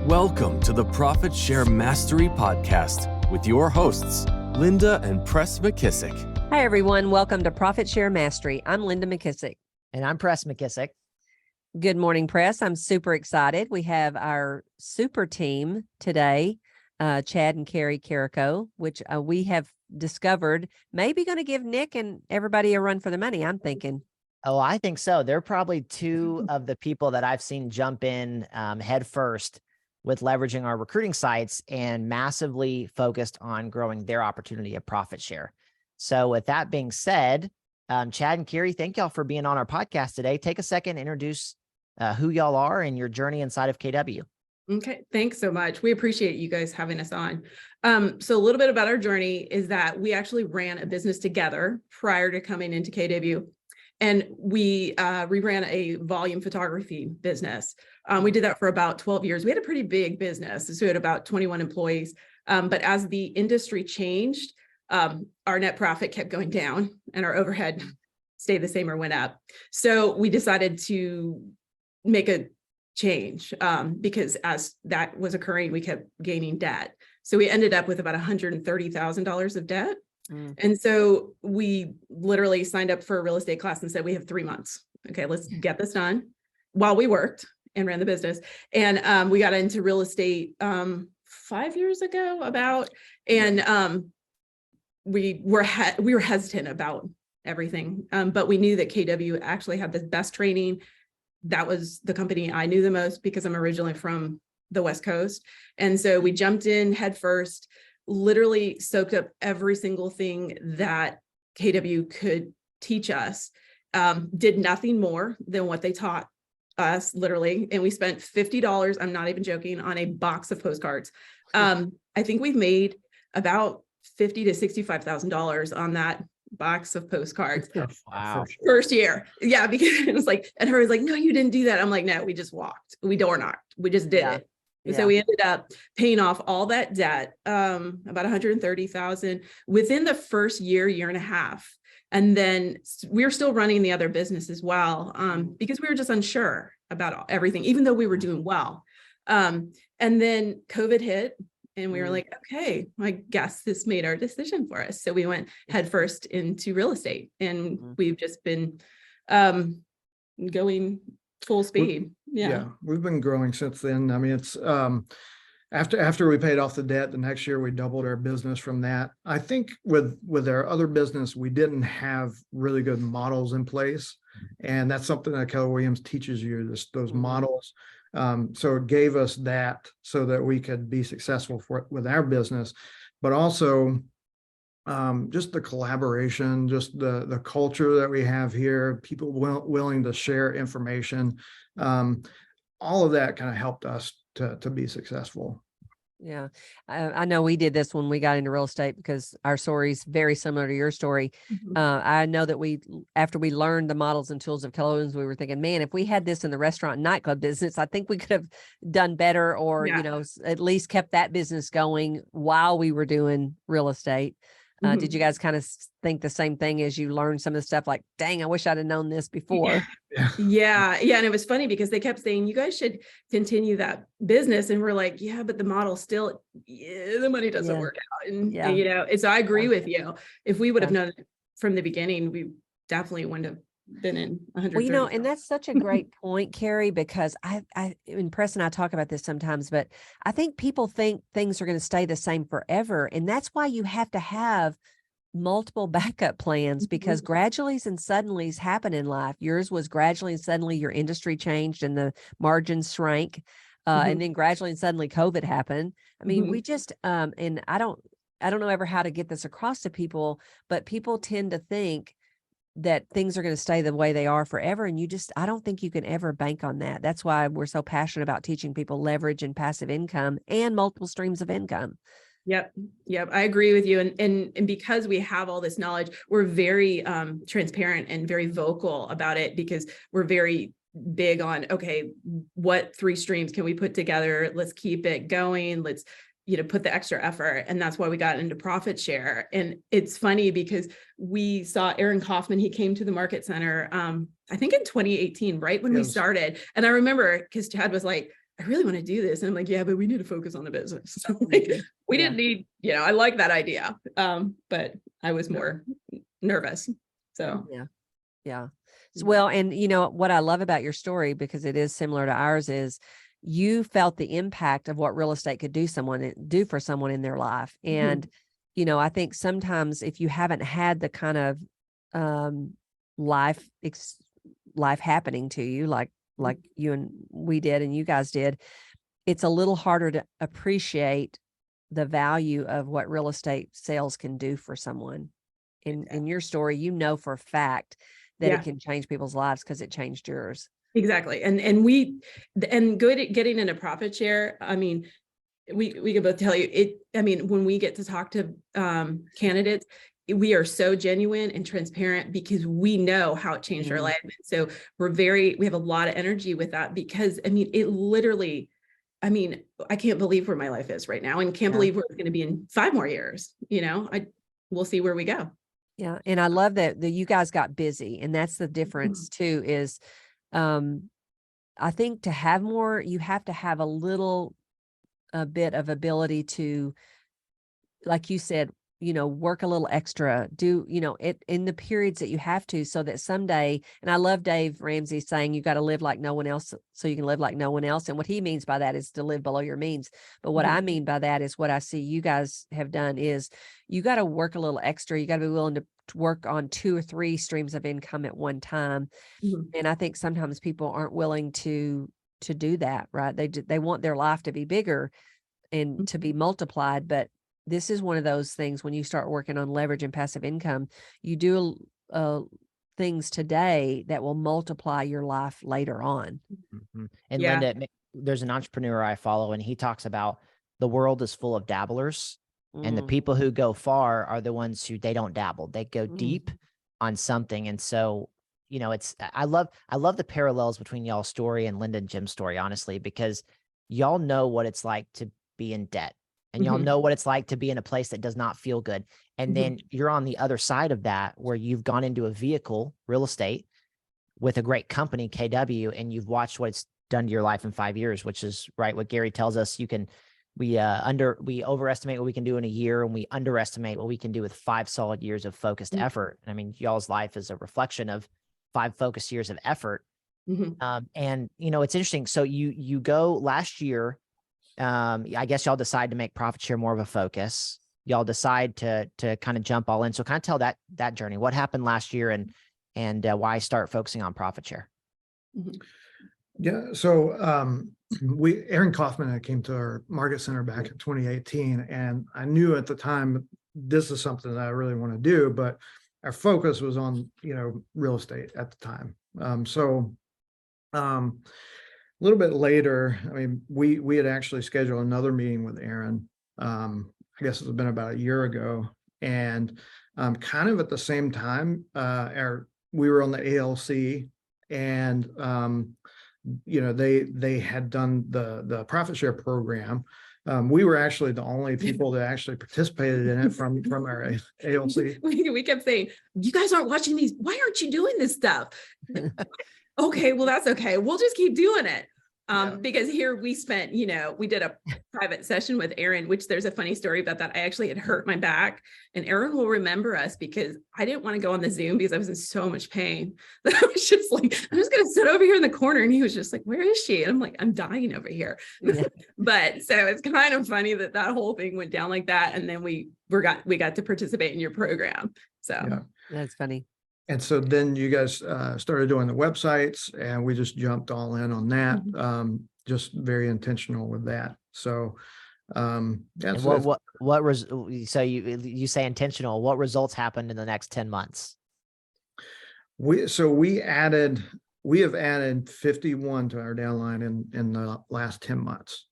Welcome to the Profit Share Mastery Podcast with your hosts, Linda and Pres McKissack. Hi, everyone. Welcome to Profit Share Mastery. I'm Linda McKissack. And I'm Pres McKissack. Good morning, Pres. I'm super excited. We have our super team today, Chad and Karie Carico, which we have discovered maybe going to give Nick and everybody a run for the money, I'm thinking. Oh, I think so. They're probably two of the people that I've seen jump in head first with leveraging our recruiting sites and massively focused on growing their opportunity of profit share. So with that being said, Chad and Karie, thank y'all for being on our podcast today. Take a second, introduce who y'all are and your journey inside of KW. Okay, thanks so much. We appreciate you guys having us on. So a little bit about our journey is that we actually ran a business together prior to coming into KW. And we ran a volume photography business. We did that for about 12 years. We had a pretty big business. So we had about 21 employees. But as the industry changed, our net profit kept going down and our overhead stayed the same or went up. So we decided to make a change because as that was occurring, we kept gaining debt. So we ended up with about $130,000 of debt. And so we literally signed up for a real estate class and said, we have 3 months. Okay, let's get this done while we worked and ran the business. And we got into real estate 5 years ago and we were hesitant about everything. But we knew that KW actually had the best training. That was the company I knew the most because I'm originally from the West Coast. And so we jumped in head first, literally soaked up every single thing that KW could teach us, did nothing more than what they taught us, literally. And we spent $50, I'm not even joking, on a box of postcards. I think we've made about $50,000 to $65,000 on that box of postcards. Wow. First year. Yeah, because it was like, and her was like, no, you didn't do that. I'm like, no, we just walked. We door knocked. We just did it. Yeah. So we ended up paying off all that debt, about $130,000 within the first year and a half. And then we were still running the other business as well, because we were just unsure about everything, even though we were doing well. And then COVID hit and we were like, okay, I guess this made our decision for us. So we went headfirst into real estate and we've just been going full speed. Yeah, we've been growing since then. I mean, it's after we paid off the debt, the next year we doubled our business from that. I think with our other business, we didn't have really good models in place. And that's something that Keller Williams teaches you, those models. So it gave us that so that we could be successful with our business, but also just the collaboration, just the culture that we have here, people willing to share information. All of that kind of helped us to be successful. Yeah, I know we did this when we got into real estate because our story is very similar to your story. I know that after we learned the models and tools of Keller Williams, we were thinking, man, if we had this in the restaurant and nightclub business, I think we could have done better or, at least kept that business going while we were doing real estate. Did you guys kind of think the same thing as you learned some of the stuff like, dang, I wish I'd have known this before? Yeah. And it was funny because they kept saying, you guys should continue that business. And we're like, yeah, but the model still, the money doesn't work out. And so I agree with you. If we would have known from the beginning, we definitely wouldn't have been in 100. Well, and that's such a great point, Karie, because and Pres and I talk about this sometimes, but I think people think things are going to stay the same forever. And that's why you have to have multiple backup plans because graduallys and suddenlies happen in life. Yours was gradually and suddenly your industry changed and the margins shrank. And then gradually and suddenly COVID happened. I mean, we just, and I don't know ever how to get this across to people, but people tend to think that things are going to stay the way they are forever. And I don't think you can ever bank on that. That's why we're so passionate about teaching people leverage and passive income and multiple streams of income. Yep. I agree with you. And because we have all this knowledge, we're very transparent and very vocal about it because we're very big on, okay, what 3 streams can we put together? Let's keep it going. Let's put the extra effort. And that's why we got into profit share. And it's funny because we saw Aaron Kaufman, he came to the market center, I think in 2018, right when we started. And I remember because Chad was like, I really want to do this. And I'm like, yeah, but we need to focus on the business. So like, we didn't need, I like that idea. But I was more nervous. So Yeah. So, well, and what I love about your story, because it is similar to ours, is you felt the impact of what real estate could do for someone in their life. And, I think sometimes if you haven't had the kind of life happening to you, like you and we did, and you guys did, it's a little harder to appreciate the value of what real estate sales can do for someone. In your story, for a fact that it can change people's lives because it changed yours. Exactly. And good at getting in a profit share. I mean, we can both tell you it. I mean, when we get to talk to candidates, we are so genuine and transparent because we know how it changed our life. So we have a lot of energy with that, because I mean, it literally, I can't believe where my life is right now, and can't believe where it's going to be in 5 more years. We'll see where we go. Yeah. And I love that you guys got busy, and that's the difference too, is I think to have more, you have to have a bit of ability to, like you said, work a little extra, do, it in the periods that you have to, so that someday, and I love Dave Ramsey saying you got to live like no one else so you can live like no one else. And what he means by that is to live below your means. But what I mean by that is what I see you guys have done is you got to work a little extra. You got to be willing to work on 2 or 3 streams of income at one time. And I think sometimes people aren't willing to do that, right? They want their life to be bigger and to be multiplied, but this is one of those things when you start working on leverage and passive income, you do things today that will multiply your life later on. And Linda, there's an entrepreneur I follow, and he talks about the world is full of dabblers, and the people who go far are the ones who they don't dabble. They go deep on something. And so, I love the parallels between y'all's story and Linda and Jim's story, honestly, because y'all know what it's like to be in debt. And y'all know what it's like to be in a place that does not feel good. And then you're on the other side of that, where you've gone into a vehicle, real estate, with a great company, KW, and you've watched what it's done to your life in 5 years, which is right what Gary tells us. We overestimate what we can do in a year, and we underestimate what we can do with 5 solid years of focused effort. And I mean, y'all's life is a reflection of 5 focused years of effort. And it's interesting. So you go last year. I guess y'all decide to make profit share more of a focus. Y'all decide to kind of jump all in. So kind of tell that journey. What happened last year, and why start focusing on profit share? Yeah. So Aaron Kaufman came to our market center back in 2018, and I knew at the time this is something that I really want to do, but our focus was on real estate at the time. A little bit later, I mean, we had actually scheduled another meeting with Aaron. I guess it's been about a year ago, and kind of at the same time, we were on the ALC, and they had done the profit share program. We were actually the only people that actually participated in it from our ALC. We kept saying, "You guys aren't watching these. Why aren't you doing this stuff?" Okay, well, that's okay. We'll just keep doing it. Because here we spent, we did a private session with Aaron, which there's a funny story about that. I actually had hurt my back, and Aaron will remember us because I didn't want to go on the Zoom because I was in so much pain that I was just like, I'm just going to sit over here in the corner. And he was just like, where is she? And I'm like, I'm dying over here. But so it's kind of funny that whole thing went down like that. And then we got to participate in your program. So that's funny. And so then you guys started doing the websites, and we just jumped all in on that. Just very intentional with that. So, that's so you say intentional. What results happened in the next 10 months? We have added 51 to our downline in the last 10 months.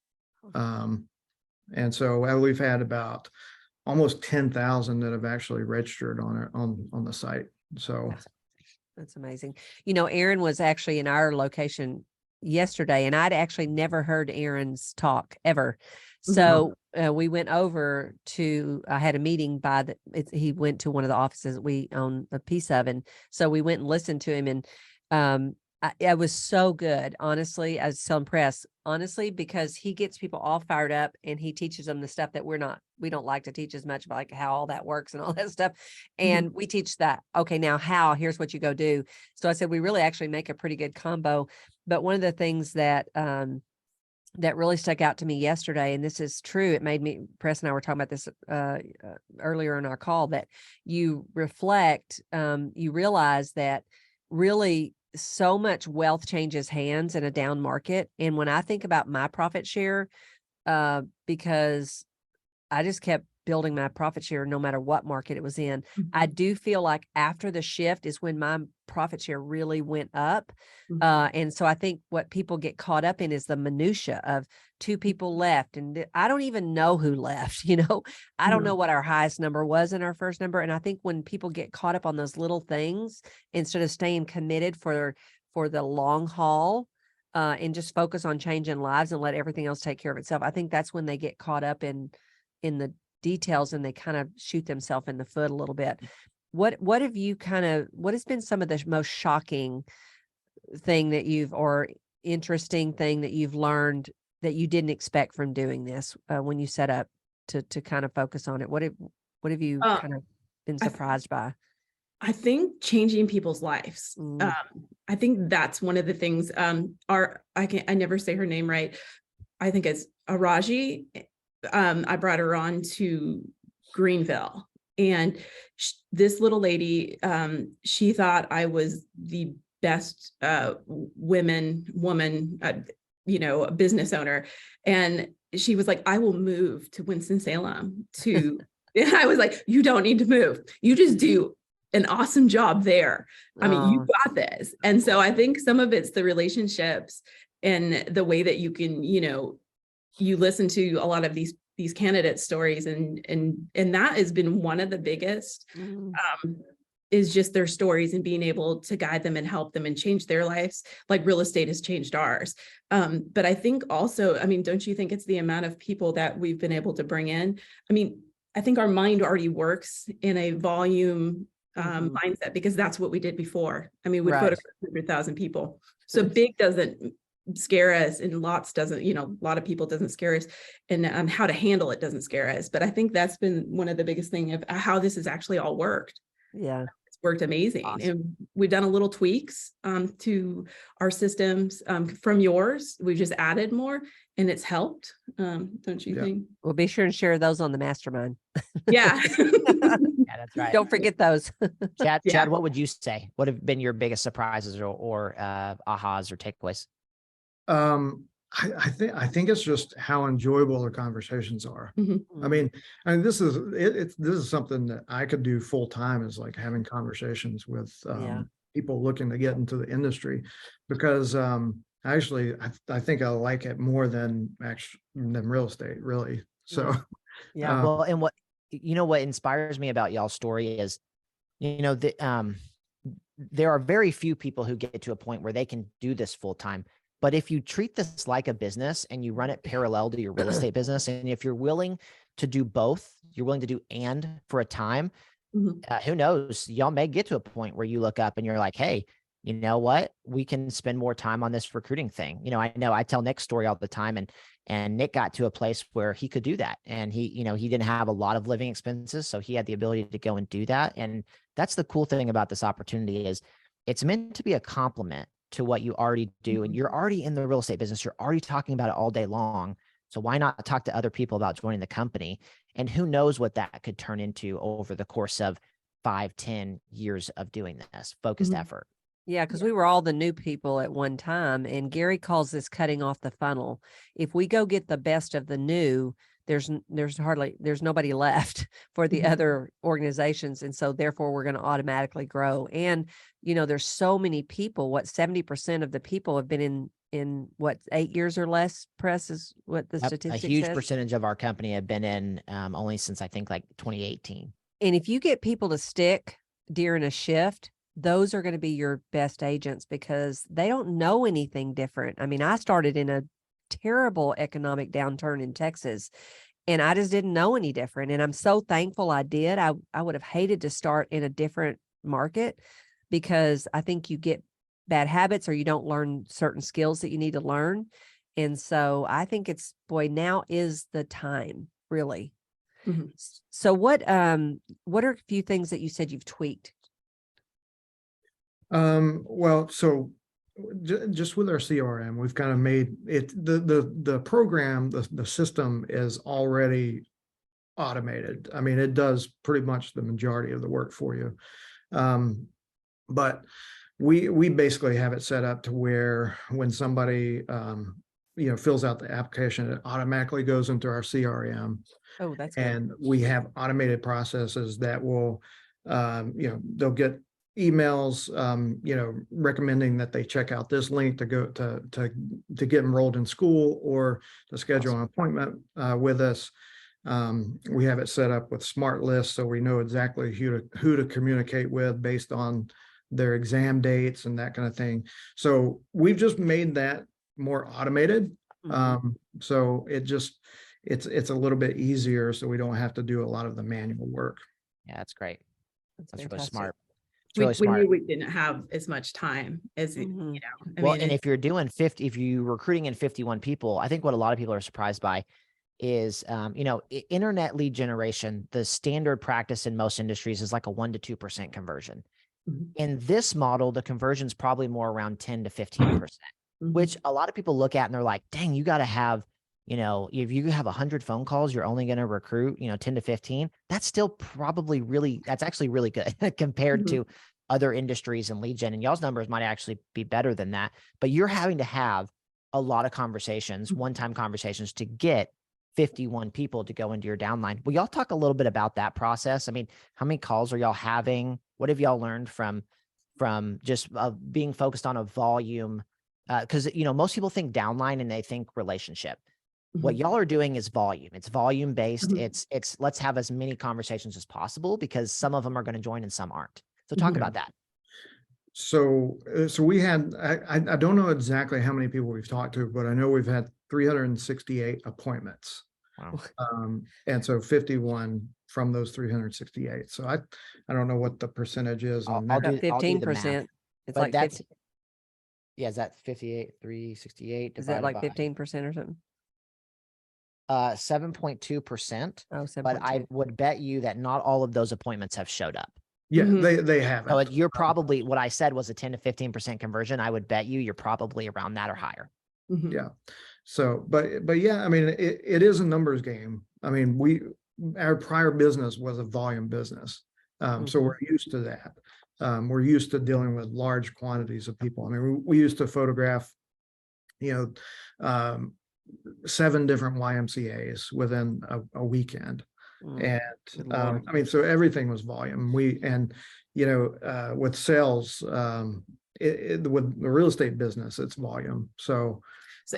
And so we've had about almost 10,000 that have actually registered on the site. So that's amazing. Aaron was actually in our location yesterday, and I'd actually never heard Aaron's talk ever. So we went over to, I had a meeting he went to one of the offices that we own a piece of. And so we went and listened to him, and It was so good, honestly. I was so impressed, honestly, because he gets people all fired up and he teaches them the stuff that we don't like to teach as much, about like how all that works and all that stuff. And we teach that, okay, now here's what you go do. So I said, we really actually make a pretty good combo. But one of the things that, that really stuck out to me yesterday, and this is true, it made me, Pres and I were talking about this earlier in our call, that you reflect, you realize that really so much wealth changes hands in a down market. And when I think about my profit share, because I just kept building my profit share no matter what market it was in, I do feel like after the shift is when my profit share really went up. And so I think what people get caught up in is the minutia of 2 people left. And I don't even know who left, I don't know what our highest number was in our first number. And I think when people get caught up on those little things, instead of staying committed for the long haul, and just focus on changing lives and let everything else take care of itself, I think that's when they get caught up in the details and they kind of shoot themselves in the foot a little bit. What has been some of the most shocking thing that or interesting thing that you've learned that you didn't expect from doing this, when you set up to kind of focus on it? What have you kind of been surprised by? I think changing people's lives. I think that's one of the things. I never say her name right. I think it's Araji. I brought her on to Greenville, and this little lady, she thought I was the best woman, a business owner. And she was like, I will move to Winston-Salem and I was like, you don't need to move. You just do an awesome job there. I mean, you got this. And so I think some of it's the relationships and the way that you can, you listen to a lot of these candidate stories, and that has been one of the biggest, is just their stories and being able to guide them and help them and change their lives, like real estate has changed ours. But I think also, don't you think it's the amount of people that we've been able to bring in? I think our mind already works in a volume mindset, because that's what we did before. We photographed 100,000 people. So big doesn't scare us, and lots doesn't, a lot of people doesn't scare us, and how to handle it doesn't scare us. But I think that's been one of the biggest thing of how this has actually all worked. Yeah. It's worked amazing. Awesome. And we've done a little tweaks to our systems from yours. We've just added more, and it's helped. Don't you think? We'll be sure and share those on the mastermind. Yeah. Yeah, that's right. Don't forget those. Chad, what would you say? What have been your biggest surprises or ahas or takeaways? I think it's just how enjoyable the conversations are. This is something that I could do full time, is like having conversations with people looking to get into the industry, because actually I think I like it more than real estate, really. So well, and what inspires me about y'all's story is, there are very few people who get to a point where they can do this full time. But if you treat this like a business and you run it parallel to your real estate business, and if you're willing to do both, you're willing to do and for a time, who knows, y'all may get to a point where you look up and you're like, hey, you know what? We can spend more time on this recruiting thing. I tell Nick's story all the time, and Nick got to a place where he could do that. And he didn't have a lot of living expenses, so he had the ability to go and do that. And that's the cool thing about this opportunity, is it's meant to be a complement to what you already do. And you're already in the real estate business. You're already talking about it all day long. So why not talk to other people about joining the company? And who knows what that could turn into over the course of 5-10 years of doing this focused effort. Yeah, because we were all the new people at one time, and Gary calls this cutting off the funnel. If we go get the best of the new, there's nobody left for the other organizations. And so therefore we're going to automatically grow. And, there's so many people, 70% of the people have been in 8 years or less, Pres, is what the statistic A huge says. Percentage of our company have been in only since I think like 2018. And if you get people to stick during a shift, those are going to be your best agents, because they don't know anything different. I started in a terrible economic downturn in Texas, and I just didn't know any different. And I'm so thankful I did. I would have hated to start in a different market, because I think you get bad habits or you don't learn certain skills that you need to learn. And so I think now is the time, really. Mhm. So what are a few things that you said you've tweaked? Well, so just with our CRM, we've kind of made it, the program, the system is already automated. I mean, it does pretty much the majority of the work for you. But we basically have it set up to where when somebody, fills out the application, it automatically goes into our CRM. Oh, that's good. And we have automated processes that will, they'll get emails, recommending that they check out this link to go to get enrolled in school or to schedule an appointment with us. We have it set up with smart lists, so we know exactly who to communicate with based on their exam dates and that kind of thing. So we've just made that more automated. So it's a little bit easier, so we don't have to do a lot of the manual work. Yeah, that's great. That's really fantastic. smart. It's We, really we smart. knew we didn't have as much time as, I Well, mean, and if you're doing 50, if you're recruiting in 51 people, I think what a lot of people are surprised by is, internet lead generation, the standard practice in most industries is like a 1 to 2% conversion. Mhm. In this model, the conversion is probably more around 10 to 15%, which a lot of people look at and they're like, dang, you got to have, if you have 100 phone calls, you're only going to recruit, 10 to 15. That's still probably that's actually really good compared to other industries and lead gen. And y'all's numbers might actually be better than that, but you're having to have a lot of conversations, one-time conversations to get 51 people to go into your downline. Will y'all talk a little bit about that process? I mean, how many calls are y'all having? What have y'all learned from just being focused on a volume? Because, most people think downline and they think relationship. What y'all are doing is volume. It's volume based. It's let's have as many conversations as possible because some of them are going to join and some aren't. So talk about that. So we had, I don't know exactly how many people we've talked to, but I know we've had 368 appointments. Wow. And so 51 from those 368. So I don't know what the percentage is on I'll that. do 15%. It's But like that's 50, is that 58, 368 is that divided like by 15% or something? 7.2%. Oh, But 7.2. I would bet you that not all of those appointments have showed up. Yeah, they haven't. So you're probably, what I said was a 10 to 15% conversion. I would bet you're probably around that or higher. Yeah. So, but yeah, I mean, it is a numbers game. I mean, our prior business was a volume business. So we're used to that. We're used to dealing with large quantities of people. I mean, we used to photograph, 7 different YMCAs within a weekend. And I mean, so everything was volume. With sales, with the real estate business, it's volume. So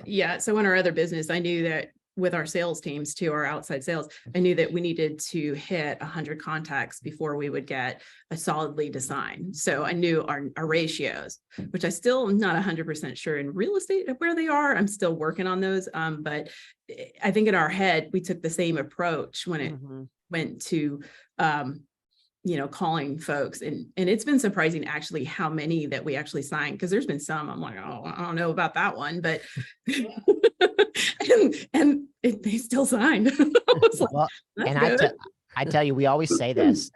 in our other business, I knew that with our sales teams too, our outside sales, I knew that we needed to hit 100 contacts before we would get a solid lead to sign. So I knew our ratios, which I still am not 100% sure in real estate where they are. I'm still working on those. But I think in our head, we took the same approach when it went to, calling folks, and it's been surprising actually how many that we actually signed, because there's been some I'm like, oh, I don't know about that one, but they still signed. Well, and I tell you, we always say this,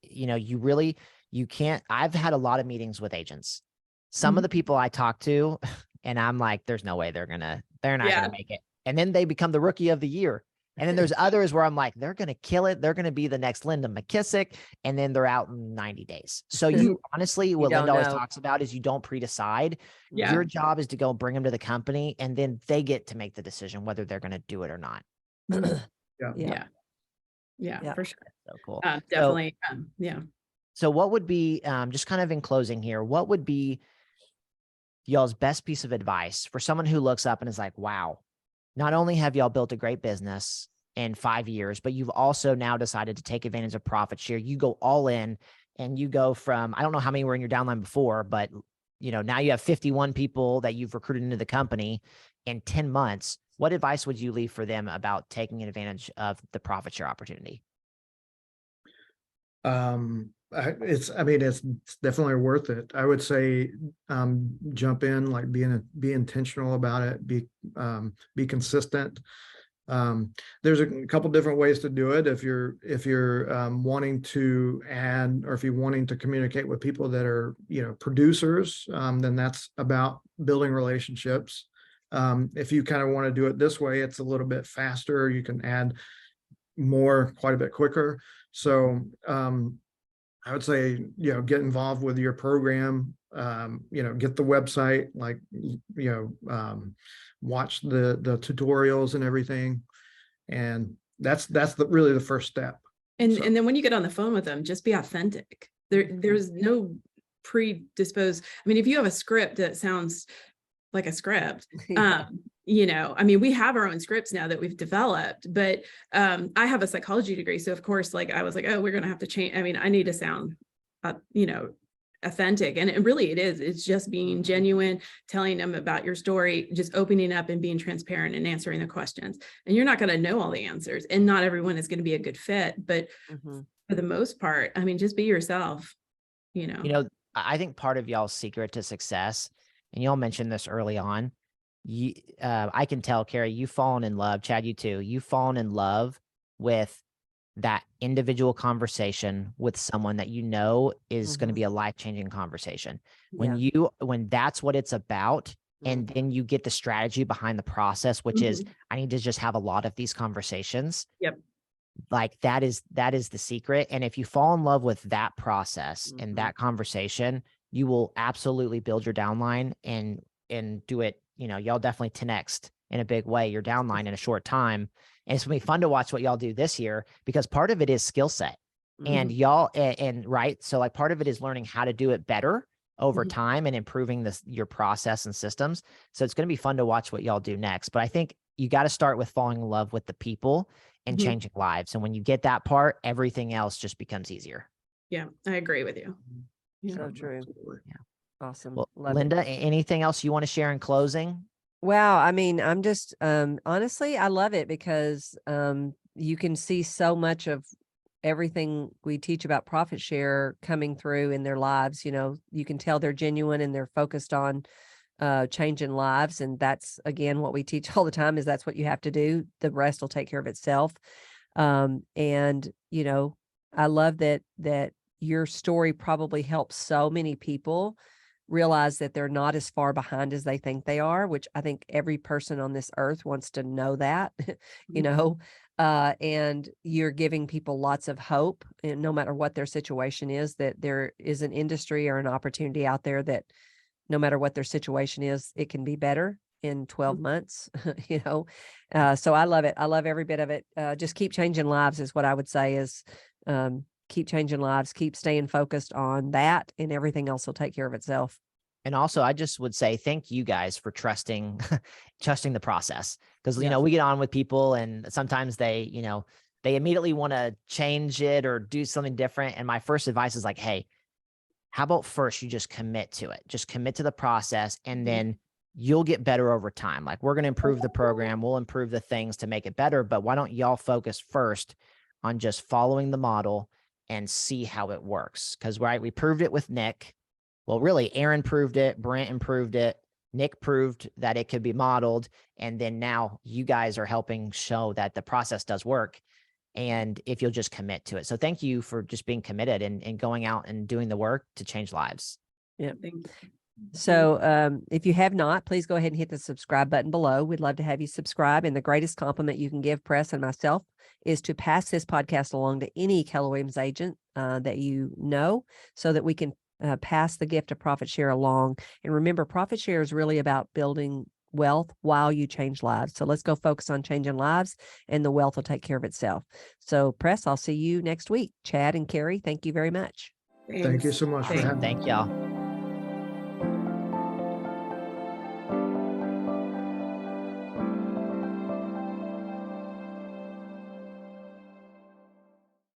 you can't, I've had a lot of meetings with agents. Some of the people I talk to, and I'm like, there's no way they're not gonna make it. And then they become the rookie of the year. And then there's others where I'm like, they're going to kill it. They're going to be the next Linda McKissack. And then they're out in 90 days. So you honestly, what Linda always talks about is you don't pre-decide. Your job is to go bring them to the company, and then they get to make the decision whether they're going to do it or not. Yeah, for sure. So cool. Definitely. So what would be, just kind of in closing here, what would be y'all's best piece of advice for someone who looks up and is like, wow, not only have y'all built a great business in 5 years, but you've also now decided to take advantage of profit share. You go all in and you go from, I don't know how many were in your downline before, but now you have 51 people that you've recruited into the company in 10 months. What advice would you leave for them about taking advantage of the profit share opportunity? I mean, it's definitely worth it. I would say, jump in, like be intentional about it, be consistent. There's a couple different ways to do it. If you're wanting to add, or if you're wanting to communicate with people that are, producers, then that's about building relationships. If you kind of want to do it this way, it's a little bit faster. You can add more quite a bit quicker. So, I would say, get involved with your program, get the website, like, watch the tutorials and everything. And that's really the first step. And then when you get on the phone with them, just be authentic. There's no predisposed. I mean, if you have a script that sounds like a script, I mean, we have our own scripts now that we've developed, but I have a psychology degree. So of course, like I was like, oh, we're going to have to change. I mean, I need to sound, authentic. And really it's just being genuine, telling them about your story, just opening up and being transparent and answering the questions. And you're not going to know all the answers, and not everyone is going to be a good fit, but for the most part, I mean, just be yourself, I think part of y'all's secret to success, and y'all mentioned this early on, I can tell, Karie, you've fallen in love. Chad, you too. You've fallen in love with that individual conversation with someone that is going to be a life-changing conversation. When that's what it's about, and then you get the strategy behind the process, which is, I need to just have a lot of these conversations. Yep. Like that is the secret. And if you fall in love with that process and that conversation, you will absolutely build your downline and do it. Y'all definitely 10x in a big way your downline in a short time. And it's gonna be fun to watch what y'all do this year, because part of it is skill set and y'all, and right. So like part of it is learning how to do it better over time and improving your process and systems. So it's going to be fun to watch what y'all do next. But I think you got to start with falling in love with the people and changing lives. And when you get that part, everything else just becomes easier. Yeah, I agree with you. So true. Yeah. Awesome. Well, Love Linda, it. anything else you want to share in closing? Wow. I mean, I'm just, honestly, I love it because, you can see so much of everything we teach about profit share coming through in their lives. You can tell they're genuine and they're focused on, changing lives. And that's, again, what we teach all the time is that's what you have to do. The rest will take care of itself. And, I love that your story probably helps so many people realize that they're not as far behind as they think they are, which I think every person on this earth wants to know that, and you're giving people lots of hope, and no matter what their situation is, that there is an industry or an opportunity out there that no matter what their situation is, it can be better in 12 months, so I love it. I love every bit of it. Just keep changing lives is what I would say is, keep changing lives, keep staying focused on that, and everything else will take care of itself. And also, I just would say thank you guys for trusting the process, because we get on with people and sometimes they immediately want to change it or do something different. And my first advice is like, hey, how about first you just commit to it, just commit to the process, and then you'll get better over time. Like, we're going to improve the program, we'll improve the things to make it better, but why don't y'all focus first on just following the model and see how it works? Because we proved it with Nick. Well, really, Aaron proved it, Brent improved it, Nick proved that it could be modeled, and then now you guys are helping show that the process does work, and if you'll just commit to it. So thank you for just being committed and going out and doing the work to change lives. Yeah. So if you have not, please go ahead and hit the subscribe button below. We'd love to have you subscribe. And the greatest compliment you can give Pres and myself is to pass this podcast along to any Keller Williams agent that you know, so that we can pass the gift of profit share along. And remember, profit share is really about building wealth while you change lives. So let's go focus on changing lives, and the wealth will take care of itself. So Pres, I'll see you next week. Chad and Karie, thank you very much. Thank you so much for having me. Thank y'all.